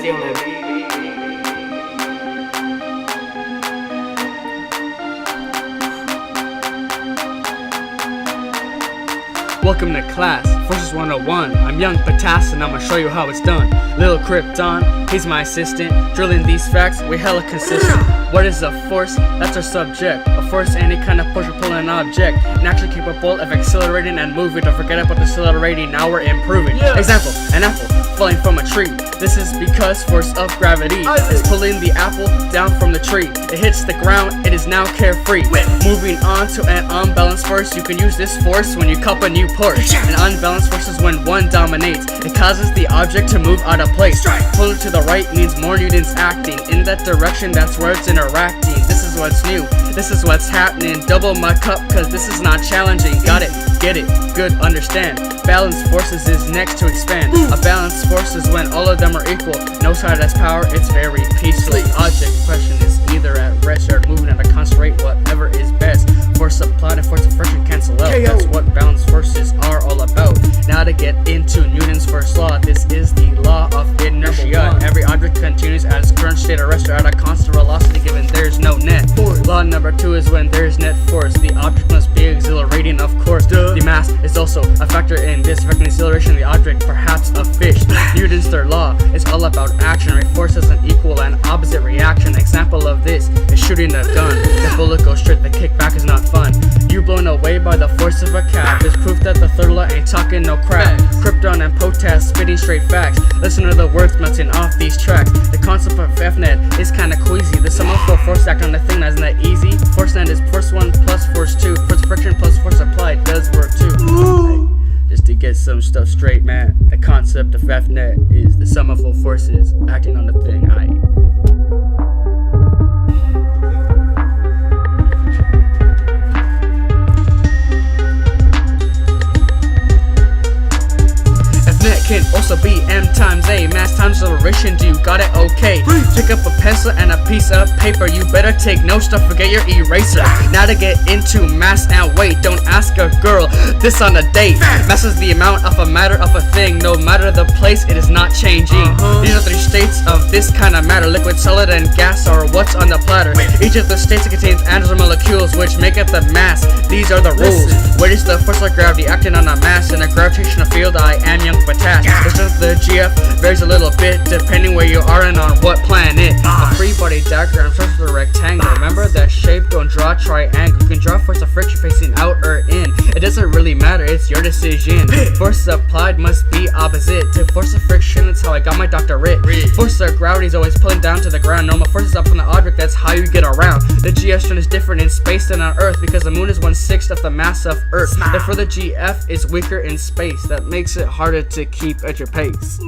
City on that beat. Welcome to class, Forces 101. I'm Young Patas and I'ma show you how it's done. Lil Krypton, he's my assistant. Drilling these facts, we hella consistent. What is a force? That's our subject. A force, any kind of push or pull an object. Naturally capable of accelerating and moving. Don't forget about decelerating, now we're improving. Example, an apple falling from a tree. This is because force of gravity is pulling the apple down from the tree. It hits the ground, it is now carefree. Moving on to an unbalanced force, you can use this force when you cup a new Porsche. An unbalanced force is when one dominates. It causes the object to move out of place. Pulling to the right means more Newtons acting. In that direction, that's where it's interacting. This is what's new, this is what's happening. Double my cup, cause this is not challenging. Got it, get it, good, understand. Balanced forces is next to expand. A balanced force is when all of them are equal. No side has power, it's very peaceful. Object question is either at rest or moving at a constant rate, whatever is best. Force applied and force of friction cancel out. That's what balanced forces are all about. Now to get into Newton's first law, this is the law of inertia. Every object continues at its current state of rest or at a constant velocity given there's no net force. Law number 2 is when there's net force. The object must be exhilarating, of course. The mass is also a factor in this affecting the acceleration of the object, perhaps a fish. Newton's third law is all about action. Every force has an equal and opposite reaction. Example of this is shooting a gun. The bullet goes straight, the kickback is not fun. You blown away by the force of a cat. There's proof that the third law ain't talking no crap. Krypton and Potas spitting straight facts. Listen to the words melting off these tracks. The concept of FNet is kinda queasy. The sum of 4 force act on the thing that's not easy. Force net is force 1 plus force 2. Force friction plus force applied does work too. Just to get some stuff straight, man. The concept of FNet is the sum of all forces acting on the thing. Can also be M times A, mass times acceleration. Do you got it? Okay. Pick up a pencil and a piece of paper. You better take notes, don't forget your eraser. Now to get into mass and weight, don't ask a girl this on a date. Mass is the amount of a matter of a thing. No matter the place, it is not changing. These are 3 states of this kind of matter: liquid, solid, and gas are what's on the platter. Each of the states contains atoms or molecules which make up the mass. These are the rules. Weight is the force of gravity acting on a mass. In a gravitational field, I am Young Patas. The strength of the GF varies a little bit depending where you are and on what planet. A free body diagram starts with a rectangle. Remember that shape, don't draw a triangle. You can draw force of friction facing out or in. It doesn't really matter, it's your decision. Force applied must be opposite to force of friction. That's how I got my doctorate. Force of gravity is always pulling down to the ground. Normal force is up on the object, that's how you get around. The GF strength is different in space than on Earth because the moon is 1/6 of the mass of Earth. Therefore the GF is weaker in space. That makes it harder to keep at your pace.